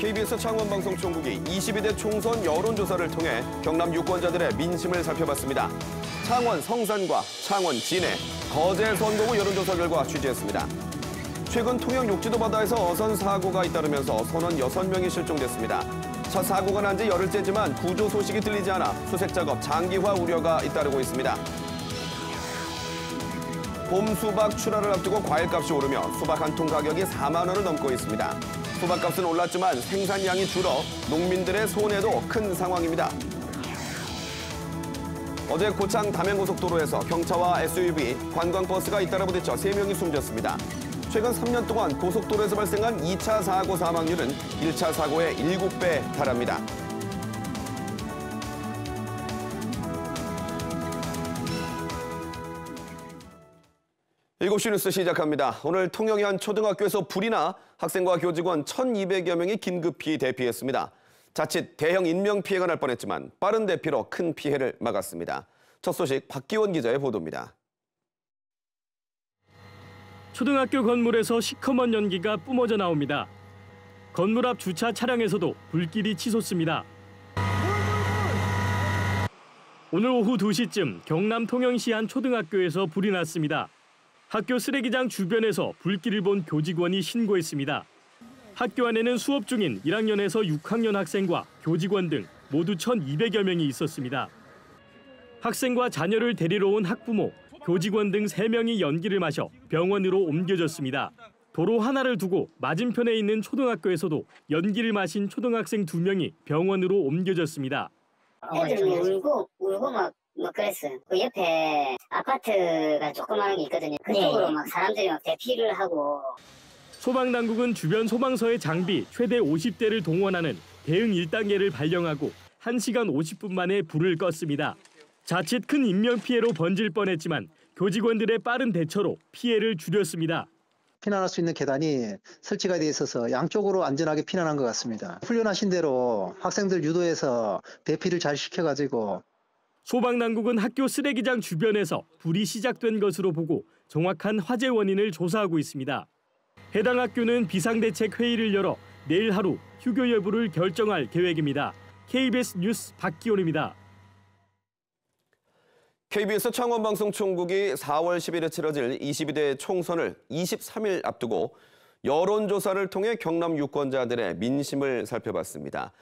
KBS 창원방송총국이 22대 총선 여론조사를 통해 경남 유권자들의 민심을 살펴봤습니다. 창원 성산과 창원 진해, 거제 선거구 여론조사 결과 취재했습니다. 최근 통영 욕지도 바다에서 어선 사고가 잇따르면서 선원 6명이 실종됐습니다. 첫 사고가 난 지 열흘째지만 구조 소식이 들리지 않아 수색 작업 장기화 우려가 잇따르고 있습니다. 봄 수박 출하를 앞두고 과일값이 오르며 수박 한 통 가격이 4만 원을 넘고 있습니다. 수박값은 올랐지만 생산량이 줄어 농민들의 손해도 큰 상황입니다. 어제 고창 담양고속도로에서 경차와 SUV, 관광버스가 잇따라 부딪혀 3명이 숨졌습니다. 최근 3년 동안 고속도로에서 발생한 2차 사고 사망률은 1차 사고의 7배 달합니다. (7시) 뉴스 시작합니다. 오늘 통영의 한 초등학교에서 불이 나 학생과 교직원 1,200여 명이 긴급히 대피했습니다. 자칫 대형 인명피해가 날 뻔했지만 빠른 대피로 큰 피해를 막았습니다. 첫 소식 박기원 기자의 보도입니다. 초등학교 건물에서 시커먼 연기가 뿜어져 나옵니다. 건물 앞 주차 차량에서도 불길이 치솟습니다. 오늘 오후 2시쯤 경남 통영시 한 초등학교에서 불이 났습니다. 학교 쓰레기장 주변에서 불길을 본 교직원이 신고했습니다. 학교 안에는 수업 중인 1학년에서 6학년 학생과 교직원 등 모두 1,200여 명이 있었습니다. 학생과 자녀를 데리러 온 학부모, 교직원 등 3명이 연기를 마셔 병원으로 옮겨졌습니다. 도로 하나를 두고 맞은편에 있는 초등학교에서도 연기를 마신 초등학생 2명이 병원으로 옮겨졌습니다. 애들이 울고 막 그랬어요. 그 옆에 아파트가 조그마한 게 있거든요. 그쪽으로 막 사람들이 막 대피를 하고. 소방당국은 주변 소방서의 장비 최대 50대를 동원하는 대응 1단계를 발령하고 1시간 50분 만에 불을 껐습니다. 자칫 큰 인명피해로 번질 뻔했지만 교직원들의 빠른 대처로 피해를 줄였습니다. 피난할 수 있는 계단이 설치가 돼 있어서 양쪽으로 안전하게 피난한 것 같습니다. 훈련하신 대로 학생들 유도해서 대피를 잘 시켜가지고. 소방당국은 학교 쓰레기장 주변에서 불이 시작된 것으로 보고 정확한 화재 원인을 조사하고 있습니다. 해당 학교는 비상대책회의를 열어 내일 하루 휴교 여부를 결정할 계획입니다. KBS 뉴스 박기원입니다. KBS 창원방송총국이 4월 10일에 치러질 22대 총선을 23일 앞두고 여론조사를 통해 경남 유권자들의 민심을 살펴봤습니다.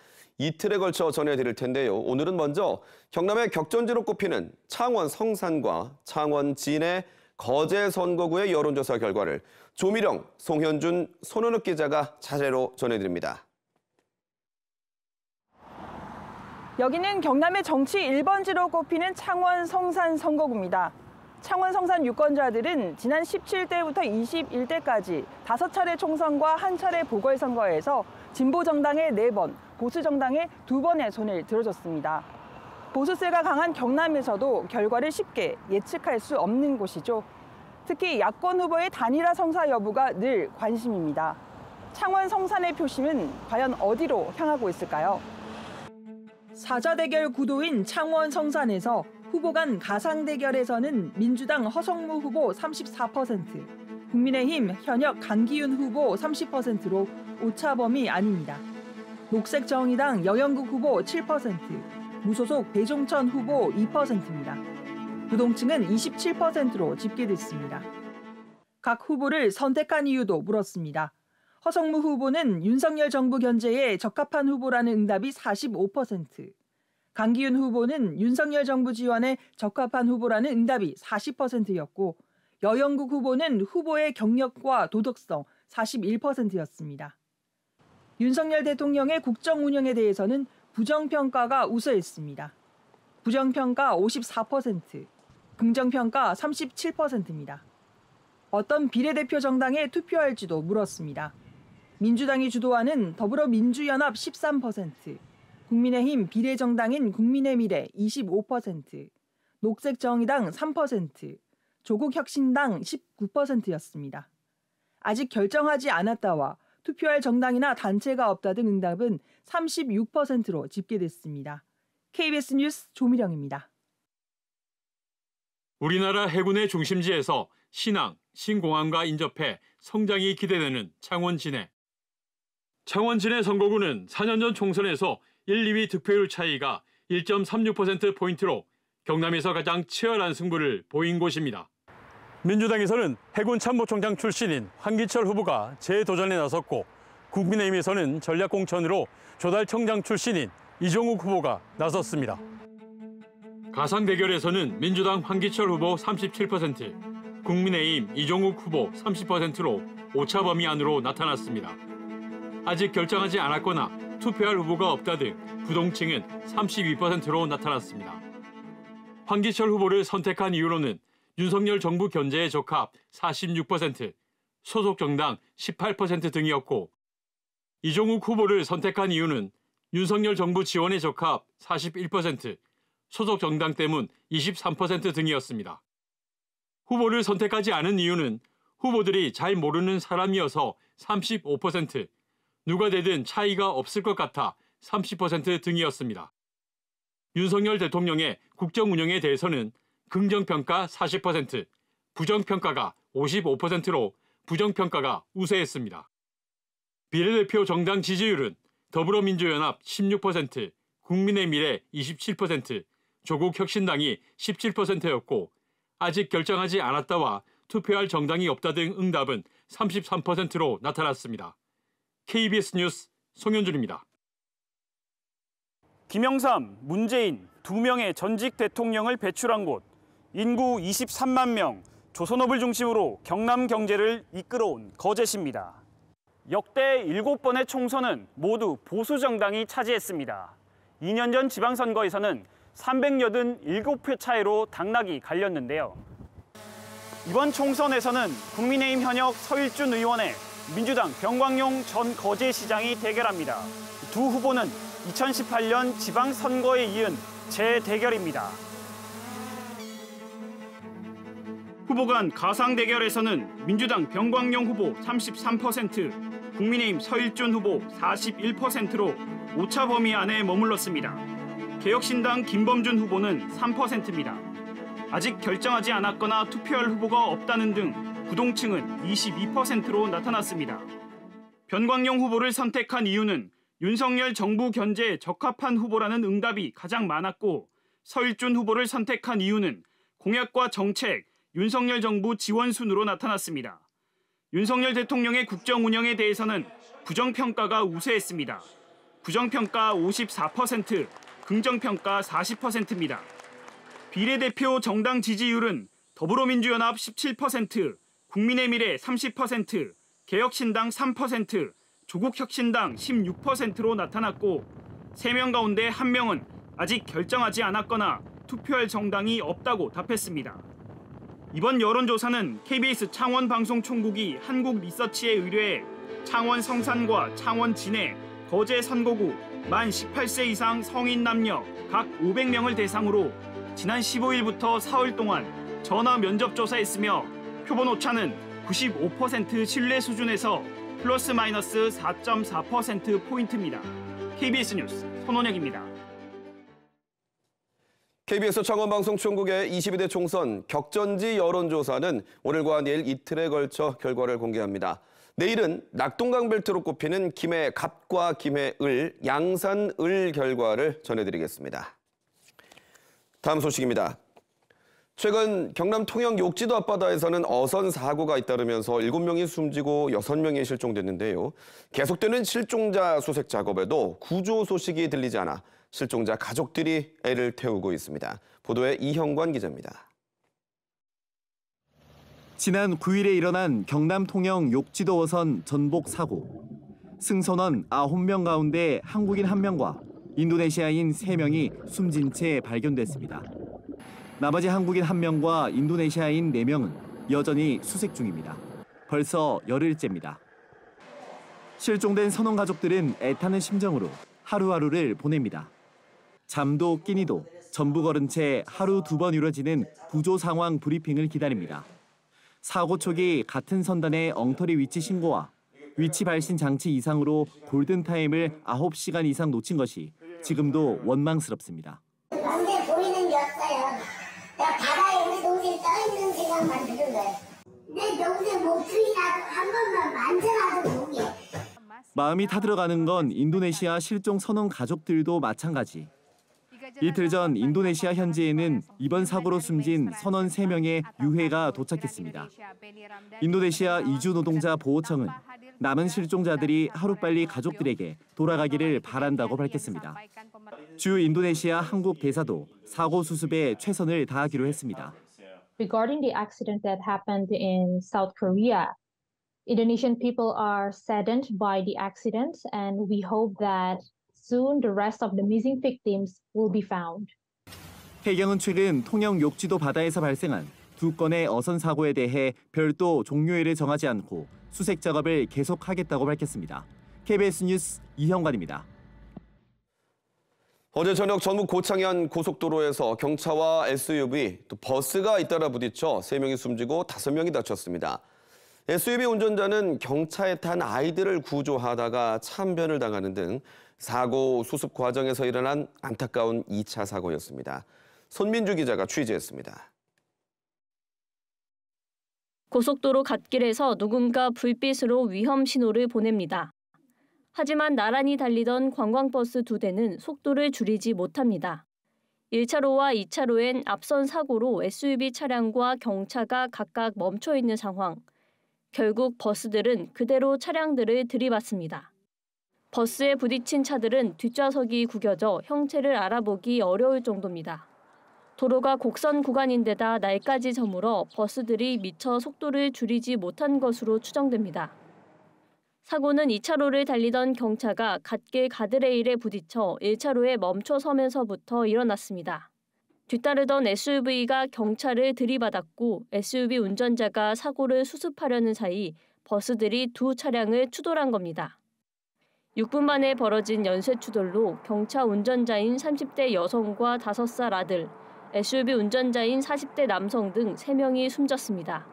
이틀에 걸쳐 전해드릴 텐데요. 오늘은 먼저 경남의 격전지로 꼽히는 창원 성산과 창원 진해, 거제 선거구의 여론조사 결과를 조미령, 송현준, 손은욱 기자가 자세로 전해드립니다. 여기는 경남의 정치 1번지로 꼽히는 창원 성산 선거구입니다. 창원 성산 유권자들은 지난 17대부터 21대까지 5차례 총선과 1차례 보궐선거에서 진보 정당에 4번, 보수 정당에 2번의 손을 들어줬습니다. 보수세가 강한 경남에서도 결과를 쉽게 예측할 수 없는 곳이죠. 특히 야권 후보의 단일화 성사 여부가 늘 관심입니다. 창원 성산의 표심은 과연 어디로 향하고 있을까요? 사자대결 구도인 창원 성산에서 후보 간 가상 대결에서는 민주당 허성무 후보 34%, 국민의힘 현역 강기윤 후보 30%로 오차범위 아닙니다. 녹색정의당 여영국 후보 7%, 무소속 배종천 후보 2%입니다. 부동층은 27%로 집계됐습니다. 각 후보를 선택한 이유도 물었습니다. 허성무 후보는 윤석열 정부 견제에 적합한 후보라는 응답이 45%, 강기윤 후보는 윤석열 정부 지원에 적합한 후보라는 응답이 40%였고 여영국 후보는 후보의 경력과 도덕성 41%였습니다. 윤석열 대통령의 국정 운영에 대해서는 부정평가가 우세했습니다. 부정평가 54%, 긍정평가 37%입니다. 어떤 비례대표 정당에 투표할지도 물었습니다. 민주당이 주도하는 더불어민주연합 13%, 국민의힘 비례정당인 국민의미래 25%, 녹색정의당 3%, 조국혁신당 19%였습니다. 아직 결정하지 않았다와 투표할 정당이나 단체가 없다 등 응답은 36%로 집계됐습니다. KBS 뉴스 조미령입니다. 우리나라 해군의 중심지에서 신항, 신공항과 인접해 성장이 기대되는 창원 진해. 창원 진해 선거구는 4년 전 총선에서 1, 2위 득표율 차이가 1.36%포인트로 경남에서 가장 치열한 승부를 보인 곳입니다. 민주당에서는 해군 참모총장 출신인 황기철 후보가 재도전에 나섰고 국민의힘에서는 전략공천으로 조달청장 출신인 이종욱 후보가 나섰습니다. 가상 대결에서는 민주당 황기철 후보 37%, 국민의힘 이종욱 후보 30%로 오차 범위 안으로 나타났습니다. 아직 결정하지 않았거나 투표할 후보가 없다 등 부동층은 32%로 나타났습니다. 황기철 후보를 선택한 이유로는 윤석열 정부 견제에 적합 46%, 소속 정당 18% 등이었고 이종욱 후보를 선택한 이유는 윤석열 정부 지원에 적합 41%, 소속 정당 때문 23% 등이었습니다. 후보를 선택하지 않은 이유는 후보들이 잘 모르는 사람이어서 35%, 누가 되든 차이가 없을 것 같아 30% 등이었습니다. 윤석열 대통령의 국정 운영에 대해서는 긍정평가 40%, 부정평가가 55%로 부정평가가 우세했습니다. 비례대표 정당 지지율은 더불어민주연합 16%, 국민의미래 27%, 조국혁신당이 17%였고 아직 결정하지 않았다와 투표할 정당이 없다 등 응답은 33%로 나타났습니다. KBS 뉴스 송현준입니다. 김영삼, 문재인 두 명의 전직 대통령을 배출한 곳, 인구 23만 명, 조선업을 중심으로 경남 경제를 이끌어온 거제시입니다. 역대 7번의 총선은 모두 보수 정당이 차지했습니다. 2년 전 지방선거에서는 387표 차이로 당락이 갈렸는데요. 이번 총선에서는 국민의힘 현역 서일준 의원의 민주당 병광용 전 거제시장이 대결합니다. 두 후보는 2018년 지방선거에 이은 재대결입니다. 후보 간 가상 대결에서는 민주당 병광용 후보 33%, 국민의힘 서일준 후보 41%로 오차 범위 안에 머물렀습니다. 개혁신당 김범준 후보는 3%입니다. 아직 결정하지 않았거나 투표할 후보가 없다는 등 부동층은 22%로 나타났습니다. 병광용 후보를 선택한 이유는 윤석열 정부 견제에 적합한 후보라는 응답이 가장 많았고 서일준 후보를 선택한 이유는 공약과 정책, 윤석열 정부 지원 순으로 나타났습니다. 윤석열 대통령의 국정 운영에 대해서는 부정평가가 우세했습니다. 부정평가 54%, 긍정평가 40%입니다. 비례대표 정당 지지율은 더불어민주연합 17%, 국민의미래 30%, 개혁신당 3%, 조국혁신당 16%로 나타났고 3명 가운데 1명은 아직 결정하지 않았거나 투표할 정당이 없다고 답했습니다. 이번 여론조사는 KBS 창원방송총국이 한국리서치에 의뢰해 창원 성산과 창원 진해, 거제 선거구 만 18세 이상 성인 남녀 각 500명을 대상으로 지난 15일부터 사흘 동안 전화 면접 조사했으며 표본 오차는 95% 신뢰 수준에서 플러스 마이너스 4.4%포인트입니다. KBS 뉴스 손원혁입니다. KBS 창원방송총국의 22대 총선 격전지 여론조사는 오늘과 내일 이틀에 걸쳐 결과를 공개합니다. 내일은 낙동강벨트로 꼽히는 김해 갑과 김해 을, 양산 을 결과를 전해드리겠습니다. 다음 소식입니다. 최근 경남 통영 욕지도 앞바다에서는 어선 사고가 잇따르면서 7명이 숨지고 6명이 실종됐는데요. 계속되는 실종자 수색 작업에도 구조 소식이 들리지 않아 실종자 가족들이 애를 태우고 있습니다. 보도에 이형관 기자입니다. 지난 9일에 일어난 경남 통영 욕지도 어선 전복 사고. 승선원 9명 가운데 한국인 1명과 인도네시아인 3명이 숨진 채 발견됐습니다. 나머지 한국인 1명과 인도네시아인 4명은 여전히 수색 중입니다. 벌써 열흘째입니다. 실종된 선원 가족들은 애타는 심정으로 하루하루를 보냅니다. 잠도 끼니도 전부 걸은 채 하루 2번 이루어지는 구조 상황 브리핑을 기다립니다. 사고 초기 같은 선단의 엉터리 위치 신고와 위치 발신 장치 이상으로 골든타임을 9시간 이상 놓친 것이 지금도 원망스럽습니다. 눈에 보이는 게 없어요. 나 바다에 우리 동생이 떠있는 생각만 드는 거예요. 내 동생 목줄이라도 한 번만 만져놔도 보게. 마음이 타들어가는 건 인도네시아 실종 선원 가족들도 마찬가지. 이틀 전 인도네시아 현지에는 이번 사고로 숨진 선원 3명의 유해가 도착했습니다. 인도네시아 이주 노동자 보호청은 남은 실종자들이 하루빨리 가족들에게 돌아가기를 바란다고 밝혔습니다. 주 인도네시아 한국 대사도 사고 수습에 최선을 다하기로 했습니다. Regarding the accident that happened in South Korea, Indonesian people are saddened by the accident, and we hope that soon the rest of the missing victims will be found. 해경은 최근 통영 욕지도 바다에서 발생한 2건의 어선 사고에 대해 별도 종료일을 정하지 않고 수색 작업을 계속하겠다고 밝혔습니다. KBS 뉴스 이형관입니다. 어제 저녁 전북 고창현 고속도로에서 경차와 SUV, 또 버스가 잇따라 부딪혀 3명이 숨지고 5명이 다쳤습니다. SUV 운전자는 경차에 탄 아이들을 구조하다가 참변을 당하는 등 사고 수습 과정에서 일어난 안타까운 2차 사고였습니다. 손민주 기자가 취재했습니다. 고속도로 갓길에서 누군가 불빛으로 위험 신호를 보냅니다. 하지만 나란히 달리던 관광버스 2대는 속도를 줄이지 못합니다. 1차로와 2차로엔 앞선 사고로 SUV 차량과 경차가 각각 멈춰 있는 상황. 결국 버스들은 그대로 차량들을 들이받습니다. 버스에 부딪힌 차들은 뒷좌석이 구겨져 형체를 알아보기 어려울 정도입니다. 도로가 곡선 구간인데다 날까지 저물어 버스들이 미처 속도를 줄이지 못한 것으로 추정됩니다. 사고는 2차로를 달리던 경차가 갓길 가드레일에 부딪혀 1차로에 멈춰 서면서부터 일어났습니다. 뒤따르던 SUV가 경차를 들이받았고 SUV 운전자가 사고를 수습하려는 사이 버스들이 2 차량을 추돌한 겁니다. 6분 만에 벌어진 연쇄 추돌로 경차 운전자인 30대 여성과 5살 아들, SUV 운전자인 40대 남성 등 3명이 숨졌습니다.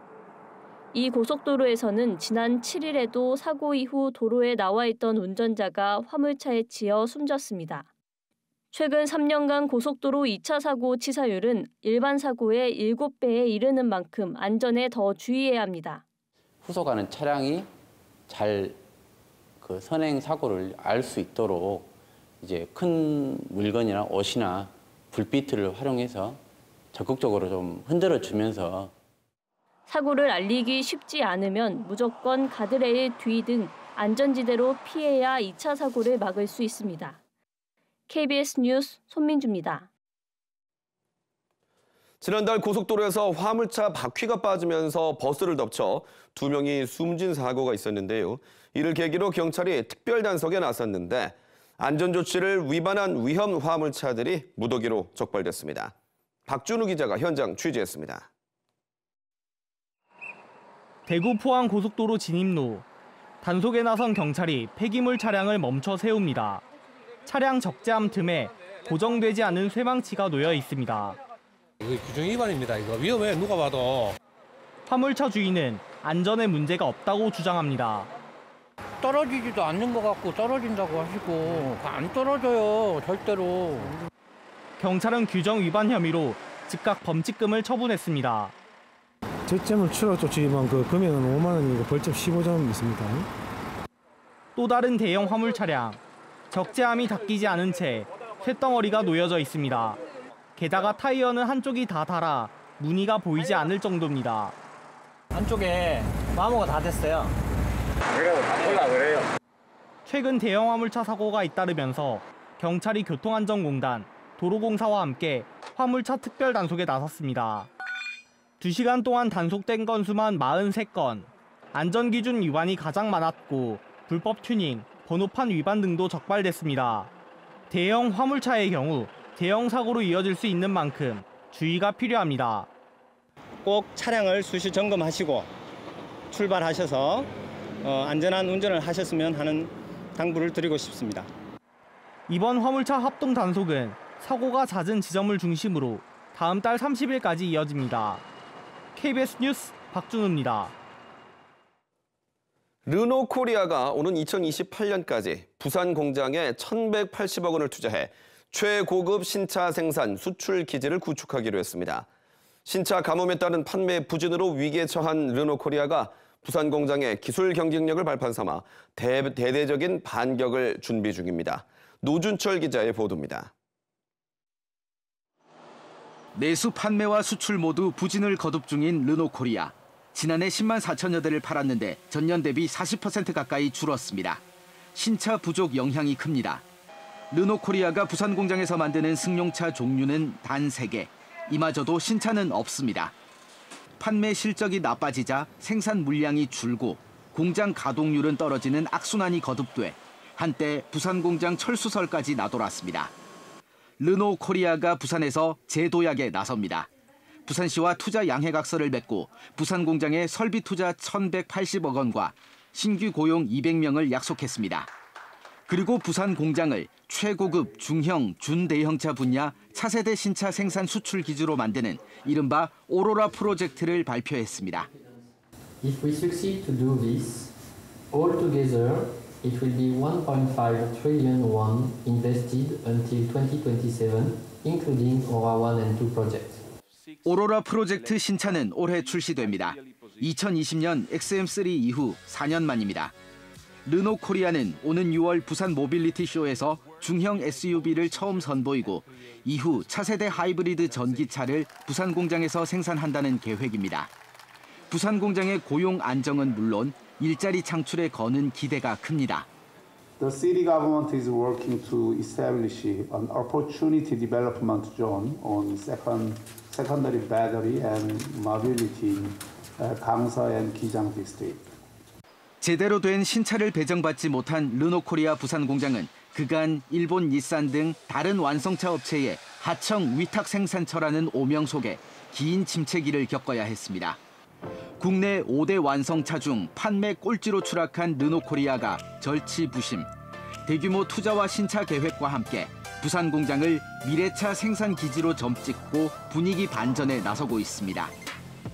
이 고속도로에서는 지난 7일에도 사고 이후 도로에 나와 있던 운전자가 화물차에 치여 숨졌습니다. 최근 3년간 고속도로 2차 사고 치사율은 일반 사고의 7배에 이르는 만큼 안전에 더 주의해야 합니다. 후속하는 차량이 잘 선행 사고를 알 수 있도록 이제 큰 물건이나 옷이나 불빛을 활용해서 적극적으로 좀 흔들어 주면서 사고를 알리기 쉽지 않으면 무조건 가드레일 뒤 등 안전지대로 피해야 2차 사고를 막을 수 있습니다. KBS 뉴스 손민주입니다. 지난달 고속도로에서 화물차 바퀴가 빠지면서 버스를 덮쳐 2명이 숨진 사고가 있었는데요. 이를 계기로 경찰이 특별 단속에 나섰는데 안전조치를 위반한 위험 화물차들이 무더기로 적발됐습니다. 박준우 기자가 현장 취재했습니다. 대구 포항 고속도로 진입로. 단속에 나선 경찰이 폐기물 차량을 멈춰 세웁니다. 차량 적재함 틈에 고정되지 않은 쇠망치가 놓여 있습니다. 이거 규정 위반입니다. 이거 위험해 누가 봐도. 화물차 주인은 안전에 문제가 없다고 주장합니다. 떨어지지도 않는 것 같고 떨어진다고 하시고 안 떨어져요 절대로. 경찰은 규정 위반 혐의로 즉각 범칙금을 처분했습니다. 저점을 추락조치만 그 금액은 5만 원이고 벌점 15점 있습니다. 또 다른 대형 화물 차량. 적재함이 닦이지 않은 채 쇳덩어리가 놓여져 있습니다. 게다가 타이어는 한쪽이 다 닳아 무늬가 보이지 않을 정도입니다. 한쪽에 마모가 다 됐어요. 그래요. 최근 대형 화물차 사고가 잇따르면서 경찰이 교통안전공단, 도로공사와 함께 화물차 특별 단속에 나섰습니다. 2시간 동안 단속된 건수만 43건, 안전기준 위반이 가장 많았고 불법 튜닝, 번호판 위반 등도 적발됐습니다. 대형 화물차의 경우 대형 사고로 이어질 수 있는 만큼 주의가 필요합니다. 꼭 차량을 수시 점검하시고 출발하셔서 안전한 운전을 하셨으면 하는 당부를 드리고 싶습니다. 이번 화물차 합동 단속은 사고가 잦은 지점을 중심으로 다음 달 30일까지 이어집니다. KBS 뉴스 박준우입니다. 르노코리아가 오는 2028년까지 부산 공장에 1,180억 원을 투자해 최고급 신차 생산 수출 기지를 구축하기로 했습니다. 신차 가뭄에 따른 판매 부진으로 위기에 처한 르노코리아가 부산 공장의 기술 경쟁력을 발판 삼아 대대적인 반격을 준비 중입니다. 노준철 기자의 보도입니다. 내수 판매와 수출 모두 부진을 거듭 중인 르노코리아. 지난해 10만 4천여 대를 팔았는데 전년 대비 40% 가까이 줄었습니다. 신차 부족 영향이 큽니다. 르노코리아가 부산 공장에서 만드는 승용차 종류는 단 3개. 이마저도 신차는 없습니다. 판매 실적이 나빠지자 생산 물량이 줄고 공장 가동률은 떨어지는 악순환이 거듭돼 한때 부산 공장 철수설까지 나돌았습니다. 르노코리아가 부산에서 재도약에 나섭니다. 부산시와 투자 양해각서를 맺고 부산 공장에 설비 투자 1,180억 원과 신규 고용 200명을 약속했습니다. 그리고 부산 공장을 최고급 중형, 준대형차 분야 차세대 신차 생산 수출 기지로 만드는 이른바 오로라 프로젝트를 발표했습니다. If we succeed to do this, all together it will be 1.5 trillion won invested until 2027, including ORA 1 and 2 projects. 오로라 프로젝트 신차는 올해 출시됩니다. 2020년 XM3 이후 4년 만입니다. 르노코리아는 오는 6월 부산 모빌리티 쇼에서 중형 SUV를 처음 선보이고 이후 차세대 하이브리드 전기차를 부산 공장에서 생산한다는 계획입니다. 부산 공장의 고용 안정은 물론 일자리 창출에 거는 기대가 큽니다. The city government is working to establish an opportunity development zone on secondary battery and mobility in Gangsa and Gijang district. 제대로 된 신차를 배정받지 못한 르노코리아 부산 공장은 그간 일본 닛산 등 다른 완성차 업체의 하청 위탁 생산처라는 오명 속에 긴 침체기를 겪어야 했습니다. 국내 5대 완성차 중 판매 꼴찌로 추락한 르노코리아가 절치부심, 대규모 투자와 신차 계획과 함께 부산 공장을 미래차 생산 기지로 점찍고 분위기 반전에 나서고 있습니다.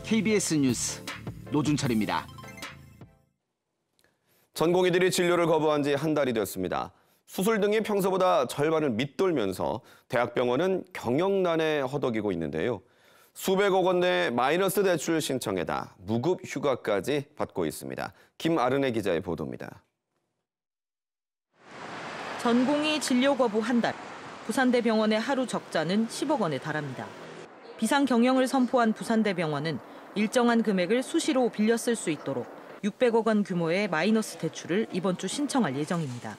KBS 뉴스 노준철입니다. 전공의들이 진료를 거부한 지 한 달이 됐습니다. 수술 등이 평소보다 절반을 밑돌면서 대학병원은 경영난에 허덕이고 있는데요. 수백억 원대 마이너스 대출 신청에다 무급 휴가까지 받고 있습니다. 김아른의 기자의 보도입니다. 전공의 진료 거부 한 달. 부산대병원의 하루 적자는 10억 원에 달합니다. 비상 경영을 선포한 부산대병원은 일정한 금액을 수시로 빌려 쓸 수 있도록 600억 원 규모의 마이너스 대출을 이번 주 신청할 예정입니다.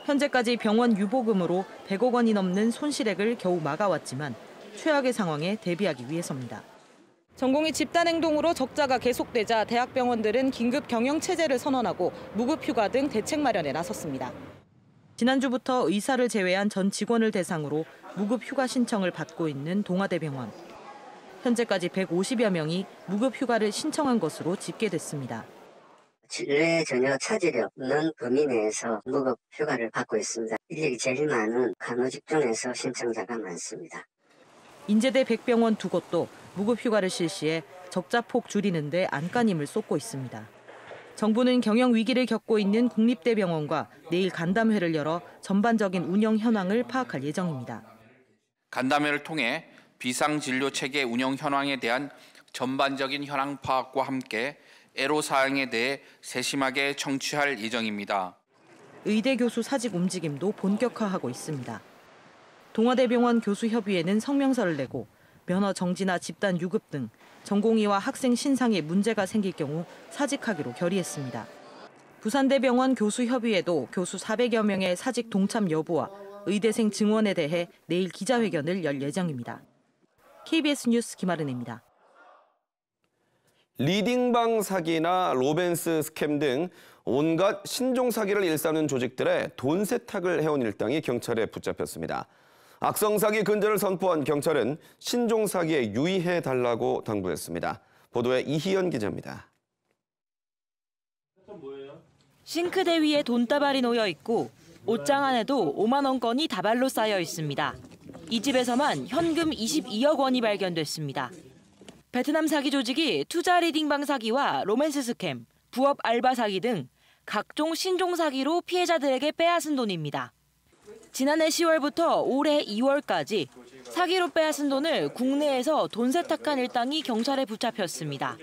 현재까지 병원 유보금으로 100억 원이 넘는 손실액을 겨우 막아왔지만 최악의 상황에 대비하기 위해서입니다. 전공의 집단 행동으로 적자가 계속되자 대학병원들은 긴급 경영 체제를 선언하고 무급 휴가 등 대책 마련에 나섰습니다. 지난주부터 의사를 제외한 전 직원을 대상으로 무급 휴가 신청을 받고 있는 동아대병원. 현재까지 150여 명이 무급 휴가를 신청한 것으로 집계됐습니다. 진료에 전혀 차질이 없는 범위 내에서 무급 휴가를 받고 있습니다. 인력이 제일 많은 간호직종에서 신청자가 많습니다. 인제대 100병원 2곳도 무급 휴가를 실시해 적자폭 줄이는 데 안간힘을 쏟고 있습니다. 정부는 경영 위기를 겪고 있는 국립대병원과 내일 간담회를 열어 전반적인 운영 현황을 파악할 예정입니다. 간담회를 통해 비상진료체계 운영 현황에 대한 전반적인 현황 파악과 함께 애로사항에 대해 세심하게 청취할 예정입니다. 의대 교수 사직 움직임도 본격화하고 있습니다. 동아대병원 교수협의회는 성명서를 내고 면허 정지나 집단 유급 등 전공의와 학생 신상에 문제가 생길 경우 사직하기로 결의했습니다. 부산대병원 교수협의회도 교수 400여 명의 사직 동참 여부와 의대생 증원에 대해 내일 기자회견을 열 예정입니다. KBS 뉴스 김아른입니다. 리딩방 사기나 로맨스 스캠 등 온갖 신종 사기를 일삼는 조직들의 돈 세탁을 해온 일당이 경찰에 붙잡혔습니다. 악성 사기 근절을 선포한 경찰은 신종 사기에 유의해달라고 당부했습니다. 보도에 이희연 기자입니다. 싱크대 위에 돈다발이 놓여 있고 옷장 안에도 5만 원권이 다발로 쌓여 있습니다. 이 집에서만 현금 22억 원이 발견됐습니다. 베트남 사기 조직이 투자 리딩방 사기와 로맨스 스캠, 부업 알바 사기 등 각종 신종 사기로 피해자들에게 빼앗은 돈입니다. 지난해 10월부터 올해 2월까지 사기로 빼앗은 돈을 국내에서 돈 세탁한 일당이 경찰에 붙잡혔습니다.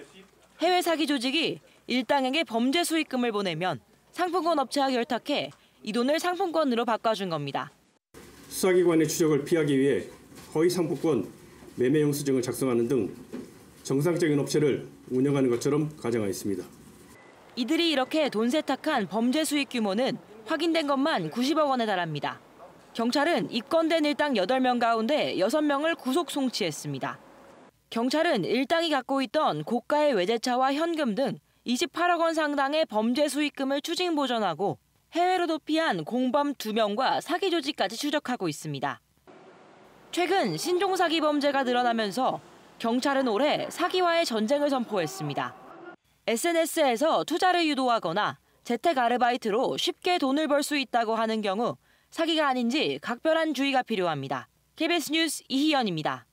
해외 사기 조직이 일당에게 범죄 수익금을 보내면 상품권 업체와 결탁해 이 돈을 상품권으로 바꿔준 겁니다. 수사기관의 추적을 피하기 위해 허위 상품권 매매 영수증을 작성하는 등 정상적인 업체를 운영하는 것처럼 가정하였습니다. 이들이 이렇게 돈 세탁한 범죄 수익 규모는 확인된 것만 90억 원에 달합니다. 경찰은 입건된 일당 8명 가운데 6명을 구속 송치했습니다. 경찰은 일당이 갖고 있던 고가의 외제차와 현금 등 28억 원 상당의 범죄 수익금을 추징 보전하고 해외로 도피한 공범 2명과 사기 조직까지 추적하고 있습니다. 최근 신종 사기 범죄가 늘어나면서 경찰은 올해 사기와의 전쟁을 선포했습니다. SNS에서 투자를 유도하거나 재택 아르바이트로 쉽게 돈을 벌 수 있다고 하는 경우 사기가 아닌지 각별한 주의가 필요합니다. KBS 뉴스 이희연입니다.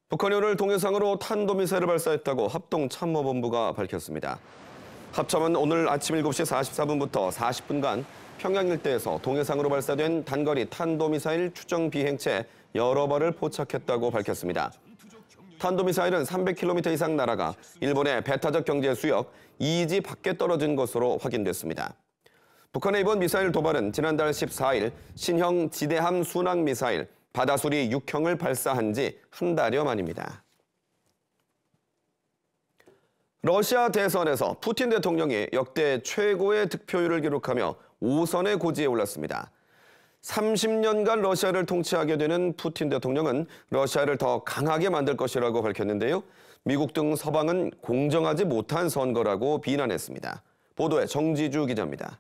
북한이 오늘 동해상으로 탄도미사일을 발사했다고 합동참모본부가 밝혔습니다. 합참은 오늘 아침 7시 44분부터 40분간 평양 일대에서 동해상으로 발사된 단거리 탄도미사일 추정 비행체 여러 발을 포착했다고 밝혔습니다. 탄도미사일은 300km 이상 날아가 일본의 배타적 경제 수역 EEZ 밖에 떨어진 것으로 확인됐습니다. 북한의 이번 미사일 도발은 지난달 14일 신형 지대함 순항 미사일 바다수리 6형을 발사한 지 한 달여 만입니다. 러시아 대선에서 푸틴 대통령이 역대 최고의 득표율을 기록하며 5선의 고지에 올랐습니다. 30년간 러시아를 통치하게 되는 푸틴 대통령은 러시아를 더 강하게 만들 것이라고 밝혔는데요. 미국 등 서방은 공정하지 못한 선거라고 비난했습니다. 보도에 정지주 기자입니다.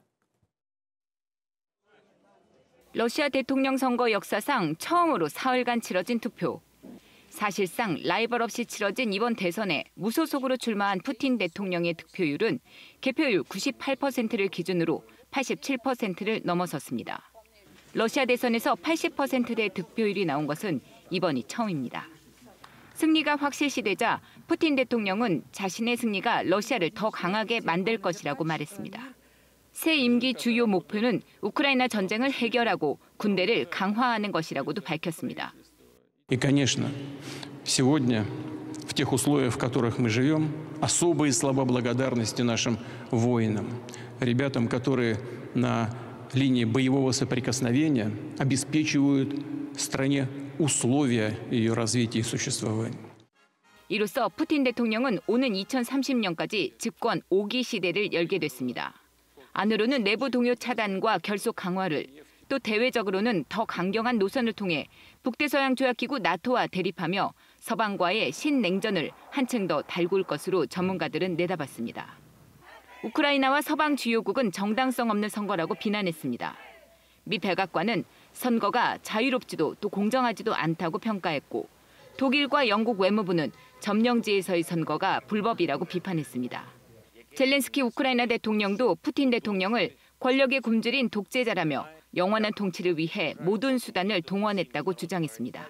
러시아 대통령 선거 역사상 처음으로 사흘간 치러진 투표. 사실상 라이벌 없이 치러진 이번 대선에 무소속으로 출마한 푸틴 대통령의 득표율은 개표율 98%를 기준으로 87%를 넘어섰습니다. 러시아 대선에서 80%대 득표율이 나온 것은 이번이 처음입니다. 승리가 확실시되자 푸틴 대통령은 자신의 승리가 러시아를 더 강하게 만들 것이라고 말했습니다. 새 임기 주요 목표는 우크라이나 전쟁을 해결하고 군대를 강화하는 것이라고도 밝혔습니다. И, конечно, сегодня, в тех условиях, в которых мы живем, особые слова благодарности нашим воинам, ребятам, которые на линии боевого соприкосновения обеспечивают стране условия ее развития и существования. 이로써 푸틴 대통령은 오는 2030년까지 집권 5기 시대를 열게 됐습니다. 안으로는 내부 동요 차단과 결속 강화를, 또 대외적으로는 더 강경한 노선을 통해 북대서양조약기구 나토와 대립하며 서방과의 신냉전을 한층 더 달굴 것으로 전문가들은 내다봤습니다. 우크라이나와 서방 주요국은 정당성 없는 선거라고 비난했습니다. 미 백악관은 선거가 자유롭지도 또 공정하지도 않다고 평가했고, 독일과 영국 외무부는 점령지에서의 선거가 불법이라고 비판했습니다. 젤렌스키 우크라이나 대통령도 푸틴 대통령을 권력의 굶주린 독재자라며 영원한 통치를 위해 모든 수단을 동원했다고 주장했습니다.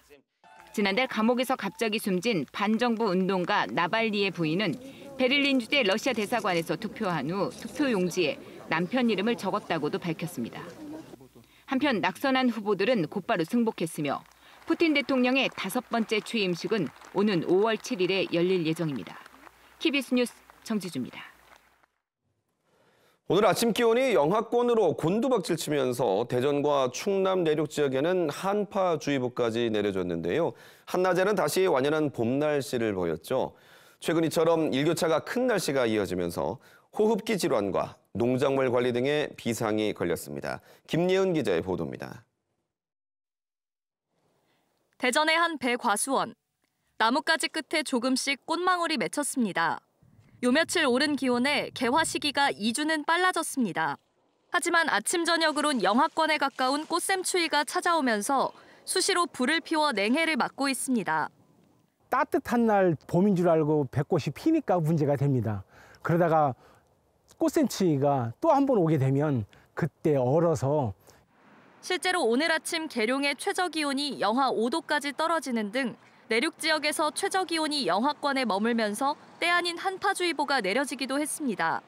지난달 감옥에서 갑자기 숨진 반정부 운동가 나발리의 부인은 베를린 주재 러시아 대사관에서 투표한 후 투표 용지에 남편 이름을 적었다고도 밝혔습니다. 한편 낙선한 후보들은 곧바로 승복했으며 푸틴 대통령의 5번째 취임식은 오는 5월 7일에 열릴 예정입니다. KBS 뉴스 정지주입니다. 오늘 아침 기온이 영하권으로 곤두박질 치면서 대전과 충남 내륙 지역에는 한파주의보까지 내려졌는데요. 한낮에는 다시 완연한 봄 날씨를 보였죠. 최근 이처럼 일교차가 큰 날씨가 이어지면서 호흡기 질환과 농작물 관리 등의 비상이 걸렸습니다. 김예은 기자의 보도입니다. 대전의 한 배과수원. 나뭇가지 끝에 조금씩 꽃망울이 맺혔습니다. 요 며칠 오른 기온에 개화 시기가 2주는 빨라졌습니다. 하지만 아침 저녁으론 영하권에 가까운 꽃샘추위가 찾아오면서 수시로 불을 피워 냉해를 맞고 있습니다. 따뜻한 날 봄인 줄 알고 백꽃이 피니까 문제가 됩니다. 그러다가 꽃샘추위가 또 한 번 오게 되면 그때 얼어서. 실제로 오늘 아침 계룡의 최저 기온이 영하 5도까지 떨어지는 등 내륙 지역에서 최저 기온이 영하권에 머물면서 때 아닌 한파주의보가 내려지기도 했습니다.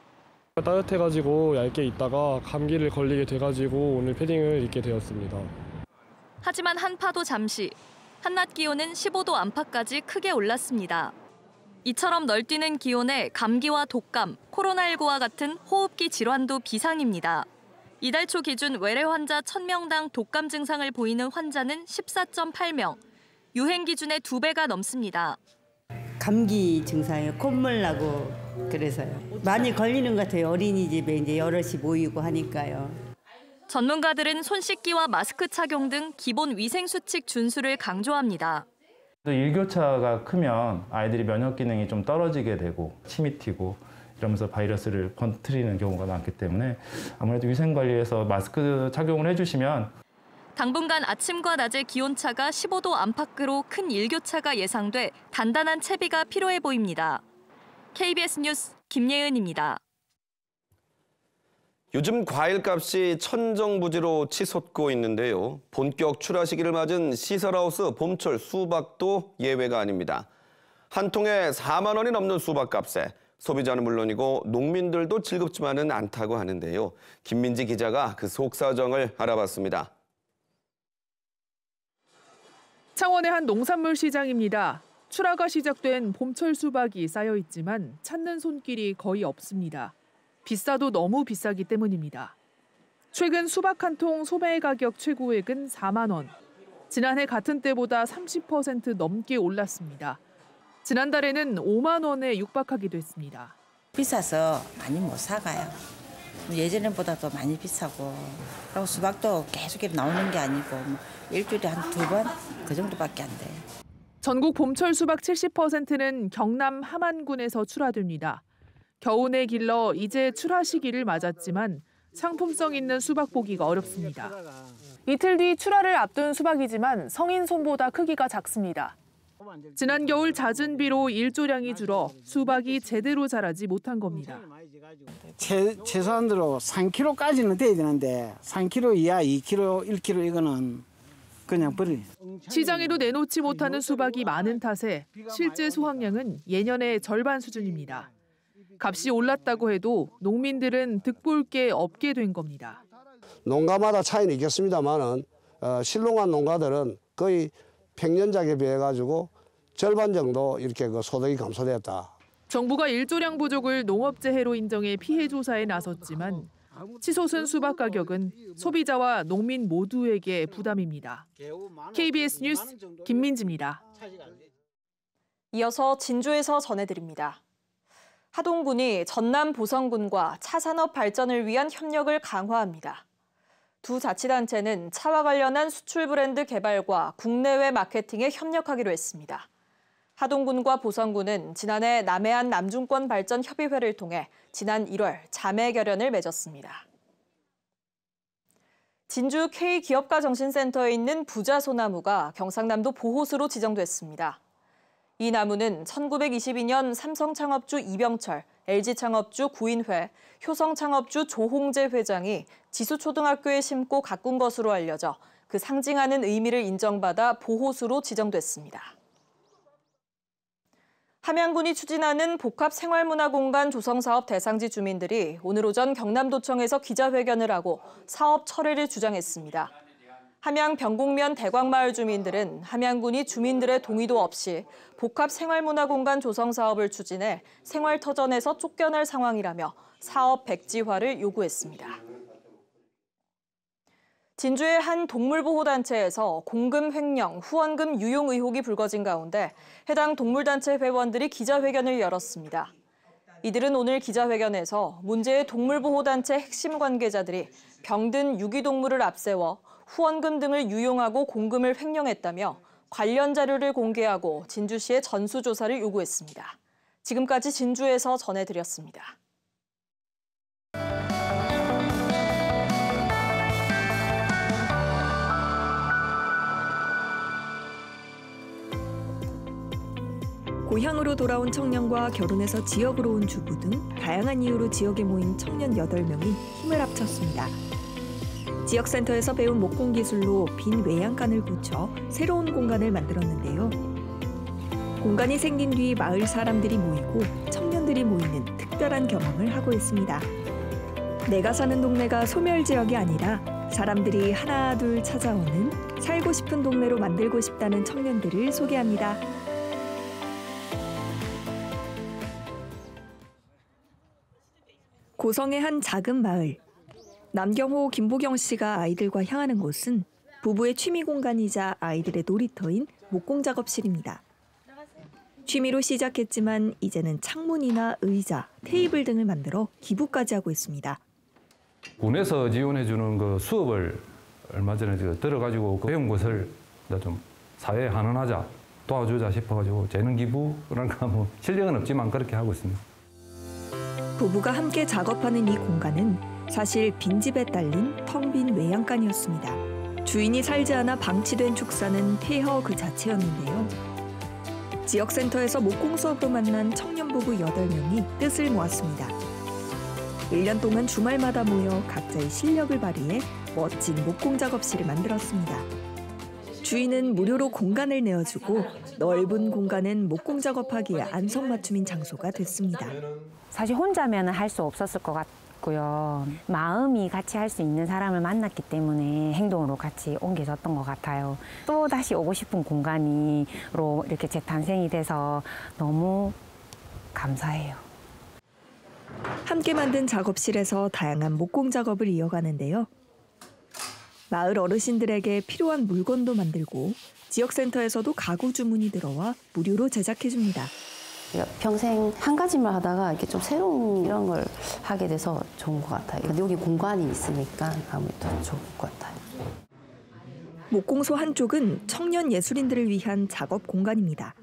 따뜻해가지고 얇게 있다가 감기를 걸리게 돼가지고 오늘 패딩을 입게 되었습니다. 하지만 한파도 잠시, 한낮 기온은 15도 안팎까지 크게 올랐습니다. 이처럼 널뛰는 기온에 감기와 독감, 코로나19와 같은 호흡기 질환도 비상입니다. 이달 초 기준 외래 환자 1000명당 독감 증상을 보이는 환자는 14.8명, 유행 기준의 2배가 넘습니다. 감기 증상이에요. 콧물 나고 그래서요. 많이 걸리는 것 같아요. 어린이집에 이제 여럿이 모이고 하니까요. 전문가들은 손 씻기와 마스크 착용 등 기본 위생 수칙 준수를 강조합니다. 일교차가 크면 아이들이 면역 기능이 좀 떨어지게 되고 침이 튀고 이러면서 바이러스를 번뜨리는 경우가 많기 때문에 아무래도 위생 관리에서 마스크 착용을 해주시면 당분간 아침과 낮의 기온차가 15도 안팎으로 큰 일교차가 예상돼 단단한 채비가 필요해 보입니다. KBS 뉴스 김예은입니다. 요즘 과일값이 천정부지로 치솟고 있는데요. 본격 출하 시기를 맞은 시설하우스 봄철 수박도 예외가 아닙니다. 한 통에 4만 원이 넘는 수박값에 소비자는 물론이고 농민들도 즐겁지만은 않다고 하는데요. 김민지 기자가 그 속사정을 알아봤습니다. 창원의 한 농산물 시장입니다. 출하가 시작된 봄철 수박이 쌓여 있지만 찾는 손길이 거의 없습니다. 비싸도 너무 비싸기 때문입니다. 최근 수박 한 통 소매 가격 최고액은 4만 원. 지난해 같은 때보다 30% 넘게 올랐습니다. 지난달에는 5만 원에 육박하기도 했습니다. 비싸서 많이 못 사가요. 예전보다도 많이 비싸고 그리고 수박도 계속 나오는 게 아니고 일주일에 한 2번 그 정도밖에 안 돼요. 전국 봄철 수박 70%는 경남 함안군에서 출하됩니다. 겨우내 길러 이제 출하 시기를 맞았지만 상품성 있는 수박 보기가 어렵습니다. 이틀 뒤 출하를 앞둔 수박이지만 성인 손보다 크기가 작습니다. 지난 겨울 잦은 비로 일조량이 줄어 수박이 제대로 자라지 못한 겁니다. 최소한으로 3kg까지는 돼야 되는데 3kg 이하 2kg, 1kg 이거는 그냥 버려요. 시장에도 내놓지 못하는 수박이 많은 탓에 실제 수확량은 예년의 절반 수준입니다. 값이 올랐다고 해도 농민들은 득볼 게 없게 된 겁니다. 농가마다 차이는 있겠습니다만은 실농한 농가들은 거의 평년작에 비해 가지고 절반 정도 이렇게 그 소득이 감소되었다. 정부가 일조량 부족을 농업재해로 인정해 피해 조사에 나섰지만 치솟은 수박 가격은 소비자와 농민 모두에게 부담입니다. KBS 뉴스 김민지입니다. 이어서 진주에서 전해드립니다. 하동군이 전남 보성군과 차산업 발전을 위한 협력을 강화합니다. 두 자치단체는 차와 관련한 수출 브랜드 개발과 국내외 마케팅에 협력하기로 했습니다. 하동군과 보성군은 지난해 남해안 남중권 발전 협의회를 통해 지난 1월 자매 결연을 맺었습니다. 진주 K기업가정신센터에 있는 부자소나무가 경상남도 보호수로 지정됐습니다. 이 나무는 1922년 삼성창업주 이병철, LG창업주 구인회, 효성창업주 조홍재 회장이 지수초등학교에 심고 가꾼 것으로 알려져 그 상징하는 의미를 인정받아 보호수로 지정됐습니다. 함양군이 추진하는 복합생활문화공간 조성사업 대상지 주민들이 오늘 오전 경남도청에서 기자회견을 하고 사업 철회를 주장했습니다. 함양 병곡면 대광마을 주민들은 함양군이 주민들의 동의도 없이 복합생활문화공간 조성 사업을 추진해 생활터전에서 쫓겨날 상황이라며 사업 백지화를 요구했습니다. 진주의 한 동물보호단체에서 공금 횡령, 후원금 유용 의혹이 불거진 가운데 해당 동물단체 회원들이 기자회견을 열었습니다. 이들은 오늘 기자회견에서 문제의 동물보호단체 핵심 관계자들이 병든 유기동물을 앞세워 후원금 등을 유용하고 공금을 횡령했다며 관련 자료를 공개하고 진주시의 전수조사를 요구했습니다. 지금까지 진주에서 전해드렸습니다. 고향으로 돌아온 청년과 결혼해서 지역으로 온 주부 등 다양한 이유로 지역에 모인 청년 8명이 힘을 합쳤습니다. 지역센터에서 배운 목공 기술로 빈 외양간을 고쳐 새로운 공간을 만들었는데요. 공간이 생긴 뒤 마을 사람들이 모이고 청년들이 모이는 특별한 경험을 하고 있습니다. 내가 사는 동네가 소멸 지역이 아니라 사람들이 하나 둘 찾아오는 살고 싶은 동네로 만들고 싶다는 청년들을 소개합니다. 고성의 한 작은 마을. 남경호, 김보경 씨가 아이들과 향하는 곳은 부부의 취미 공간이자 아이들의 놀이터인 목공 작업실입니다. 취미로 시작했지만 이제는 창문이나 의자, 테이블 등을 만들어 기부까지 하고 있습니다. 군에서 지원해주는 그 수업을 얼마 전에 들어가지고 배운 것을 좀 사회에 환원하자, 도와주자 싶어가지고 재능 기부랄까 뭐 실력은 없지만 그렇게 하고 있습니다. 부부가 함께 작업하는 이 공간은 사실 빈집에 딸린 텅 빈 외양간이었습니다. 주인이 살지 않아 방치된 축사는 폐허 그 자체였는데요. 지역센터에서 목공 수업으로 만난 청년 부부 8명이 뜻을 모았습니다. 1년 동안 주말마다 모여 각자의 실력을 발휘해 멋진 목공 작업실을 만들었습니다. 주인은 무료로 공간을 내어주고 넓은 공간은 목공 작업하기에 안성맞춤인 장소가 됐습니다. 사실 혼자면 할 수 없었을 것 같고요. 마음이 같이 할 수 있는 사람을 만났기 때문에 행동으로 같이 옮겨졌던 것 같아요. 또 다시 오고 싶은 공간으로 이렇게 재탄생이 돼서 너무 감사해요. 함께 만든 작업실에서 다양한 목공 작업을 이어가는데요. 마을 어르신들에게 필요한 물건도 만들고 지역센터에서도 가구 주문이 들어와 무료로 제작해줍니다. 평생 한 가지만 하다가 이렇게 좀 새로운 이런 걸 하게 돼서 좋은 것 같아요. 근데 여기 공간이 있으니까 아무래도 좋을 것 같아요. 목공소 한쪽은 청년 예술인들을 위한 작업 공간입니다.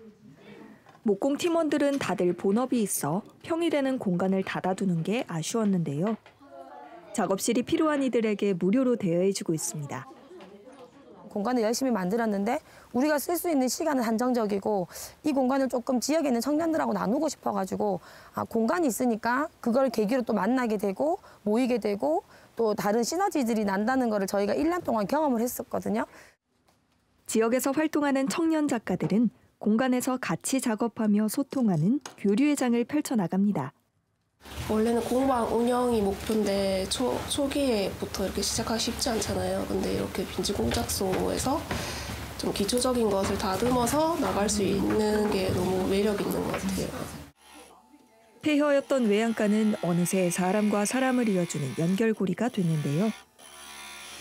목공 팀원들은 다들 본업이 있어 평일에는 공간을 닫아두는 게 아쉬웠는데요. 작업실이 필요한 이들에게 무료로 대여해주고 있습니다. 공간을 열심히 만들었는데 우리가 쓸 수 있는 시간은 한정적이고 이 공간을 조금 지역에 있는 청년들하고 나누고 싶어가지고 공간이 있으니까 그걸 계기로 또 만나게 되고 모이게 되고 또 다른 시너지들이 난다는 거를 저희가 1년 동안 경험을 했었거든요. 지역에서 활동하는 청년 작가들은 공간에서 같이 작업하며 소통하는 교류의 장을 펼쳐나갑니다. 원래는 공방 운영이 목표인데 초기에부터 이렇게 시작하기 쉽지 않잖아요. 근데 이렇게 빈지공작소에서 좀 기초적인 것을 다듬어서 나갈 수 있는 게 너무 매력 있는 것 같아요. 폐허였던 외양간은 어느새 사람과 사람을 이어주는 연결고리가 됐는데요.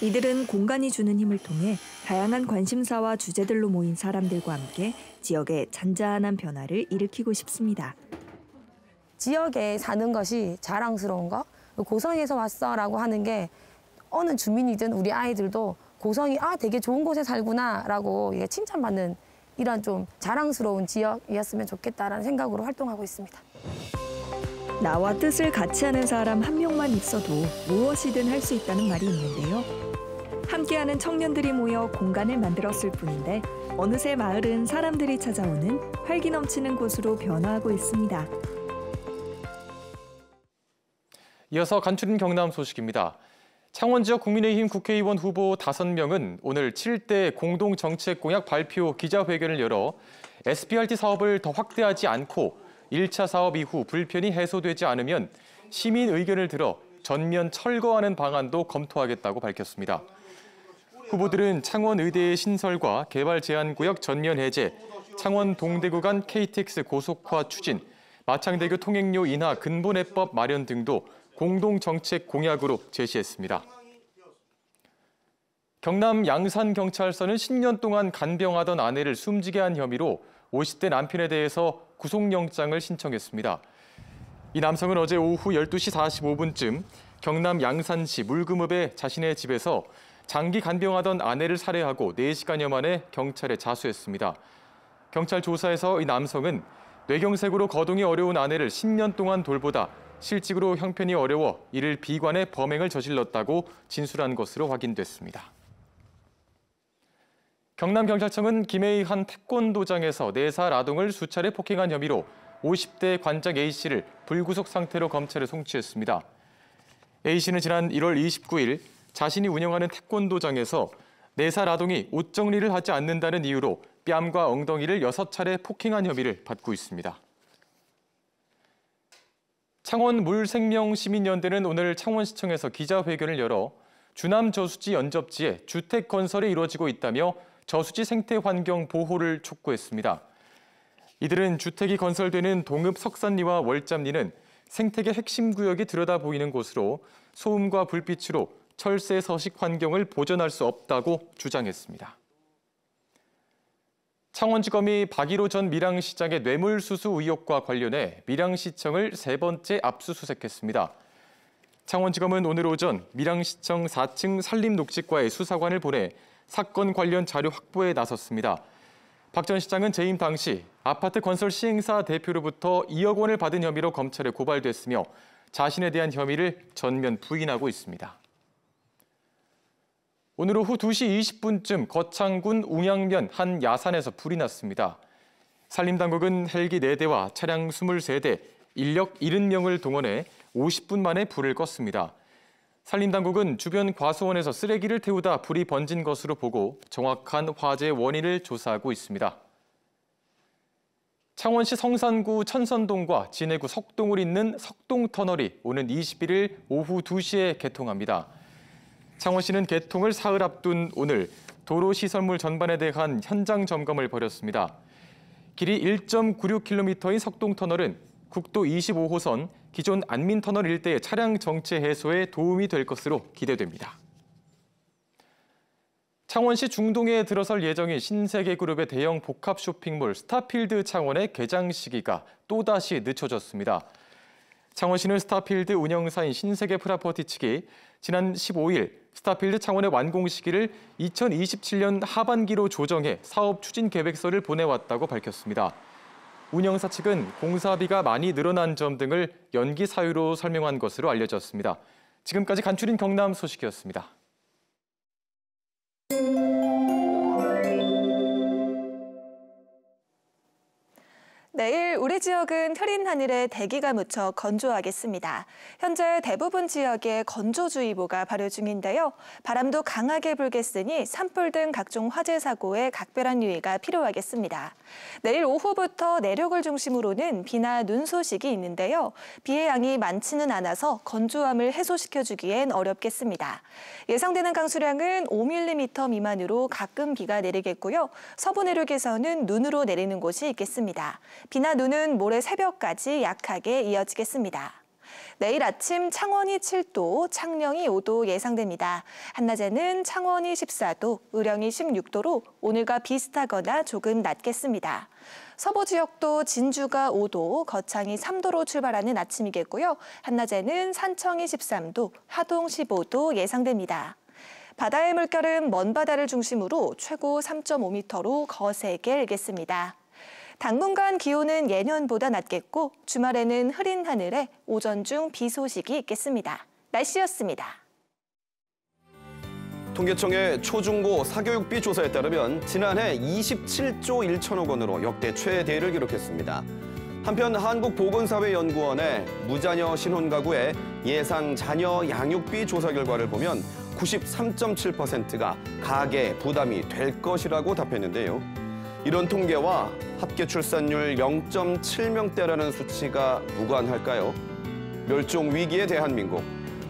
이들은 공간이 주는 힘을 통해 다양한 관심사와 주제들로 모인 사람들과 함께 지역의 잔잔한 변화를 일으키고 싶습니다. 지역에 사는 것이 자랑스러운 거, 고성에서 왔어라고 하는 게 어느 주민이든 우리 아이들도 고성이 되게 좋은 곳에 살구나라고 칭찬받는 이런 좀 자랑스러운 지역이었으면 좋겠다라는 생각으로 활동하고 있습니다. 나와 뜻을 같이 하는 사람 한 명만 있어도 무엇이든 할 수 있다는 말이 있는데요. 함께하는 청년들이 모여 공간을 만들었을 뿐인데 어느새 마을은 사람들이 찾아오는 활기 넘치는 곳으로 변화하고 있습니다. 이어서 간추린 경남 소식입니다. 창원 지역 국민의힘 국회의원 후보 5명은 오늘 7대 공동정책공약 발표 기자회견을 열어 SPRT 사업을 더 확대하지 않고 1차 사업 이후 불편이 해소되지 않으면 시민 의견을 들어 전면 철거하는 방안도 검토하겠다고 밝혔습니다. 후보들은 창원 의대의 신설과 개발 제한구역 전면 해제, 창원 동대구 간 KTX 고속화 추진, 마창대교 통행료 인하 근본해법 마련 등도 공동정책 공약으로 제시했습니다. 경남 양산경찰서는 10년 동안 간병하던 아내를 숨지게 한 혐의로 50대 남편에 대해서 구속영장을 신청했습니다. 이 남성은 어제 오후 12시 45분쯤 경남 양산시 물금읍의 자신의 집에서 장기 간병하던 아내를 살해하고 4시간여 만에 경찰에 자수했습니다. 경찰 조사에서 이 남성은 뇌경색으로 거동이 어려운 아내를 10년 동안 돌보다 실직으로 형편이 어려워 이를 비관해 범행을 저질렀다고 진술한 것으로 확인됐습니다. 경남경찰청은 김해의 한 태권도장에서 4살 아동을 수차례 폭행한 혐의로 50대 관장 A씨를 불구속 상태로 검찰에 송치했습니다. A씨는 지난 1월 29일 자신이 운영하는 태권도장에서 4살 아동이 옷 정리를 하지 않는다는 이유로 뺨과 엉덩이를 6차례 폭행한 혐의를 받고 있습니다. 창원 물생명시민연대는 오늘 창원시청에서 기자회견을 열어 주남 저수지 연접지에 주택 건설이 이루어지고 있다며 저수지 생태 환경 보호를 촉구했습니다. 이들은 주택이 건설되는 동읍 석산리와 월잡리는 생태계 핵심 구역이 들여다 보이는 곳으로 소음과 불빛으로 철새 서식 환경을 보존할 수 없다고 주장했습니다. 창원지검이 박일호 전 밀양시장의 뇌물수수 의혹과 관련해 밀양시청을 3번째 압수수색했습니다. 창원지검은 오늘 오전 밀양시청 4층 산림녹지과에 수사관을 보내 사건 관련 자료 확보에 나섰습니다. 박 전 시장은 재임 당시 아파트 건설 시행사 대표로부터 2억 원을 받은 혐의로 검찰에 고발됐으며 자신에 대한 혐의를 전면 부인하고 있습니다. 오늘 오후 2시 20분쯤 거창군 웅양면 한 야산에서 불이 났습니다. 산림당국은 헬기 4대와 차량 23대, 인력 70명을 동원해 50분 만에 불을 껐습니다. 산림당국은 주변 과수원에서 쓰레기를 태우다 불이 번진 것으로 보고 정확한 화재 원인을 조사하고 있습니다. 창원시 성산구 천선동과 진해구 석동을 잇는 석동터널이 오는 21일 오후 2시에 개통합니다. 창원시는 개통을 사흘 앞둔 오늘 도로시설물 전반에 대한 현장 점검을 벌였습니다. 길이 1.96km인 석동터널은 국도 25호선 기존 안민터널 일대의 차량 정체 해소에 도움이 될 것으로 기대됩니다. 창원시 중동에 들어설 예정인 신세계그룹의 대형 복합 쇼핑몰 스타필드 창원의 개장 시기가 또다시 늦춰졌습니다. 창원시는 스타필드 운영사인 신세계 프라퍼티 측이 지난 15일 스타필드 창원의 완공 시기를 2027년 하반기로 조정해 사업 추진 계획서를 보내왔다고 밝혔습니다. 운영사 측은 공사비가 많이 늘어난 점 등을 연기 사유로 설명한 것으로 알려졌습니다. 지금까지 간추린 경남 소식이었습니다. 내일 우리 지역은 흐린 하늘에 대기가 묻혀 건조하겠습니다. 현재 대부분 지역에 건조주의보가 발효 중인데요. 바람도 강하게 불겠으니 산불 등 각종 화재 사고에 각별한 유의가 필요하겠습니다. 내일 오후부터 내륙을 중심으로는 비나 눈 소식이 있는데요. 비의 양이 많지는 않아서 건조함을 해소시켜주기엔 어렵겠습니다. 예상되는 강수량은 5mm 미만으로 가끔 비가 내리겠고요. 서부 내륙에서는 눈으로 내리는 곳이 있겠습니다. 비나 눈은 모레 새벽까지 약하게 이어지겠습니다. 내일 아침 창원이 7도, 창녕이 5도 예상됩니다. 한낮에는 창원이 14도, 의령이 16도로 오늘과 비슷하거나 조금 낮겠습니다. 서부 지역도 진주가 5도, 거창이 3도로 출발하는 아침이겠고요. 한낮에는 산청이 13도, 하동 15도 예상됩니다. 바다의 물결은 먼 바다를 중심으로 최고 3.5m로 거세게 일겠습니다. 당분간 기온은 예년보다 낮겠고 주말에는 흐린 하늘에 오전 중 비 소식이 있겠습니다. 날씨였습니다. 통계청의 초중고 사교육비 조사에 따르면 지난해 27조 1천억 원으로 역대 최대를 기록했습니다. 한편 한국보건사회연구원의 무자녀 신혼가구의 예상 자녀 양육비 조사 결과를 보면 93.7%가 가계 부담이 될 것이라고 답했는데요. 이런 통계와 합계 출산율 0.7명대라는 수치가 무관할까요? 멸종 위기의 대한민국.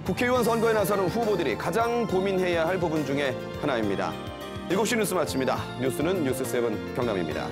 국회의원 선거에 나서는 후보들이 가장 고민해야 할 부분 중에 하나입니다. 7시 뉴스 마칩니다. 뉴스는 뉴스7 경남입니다.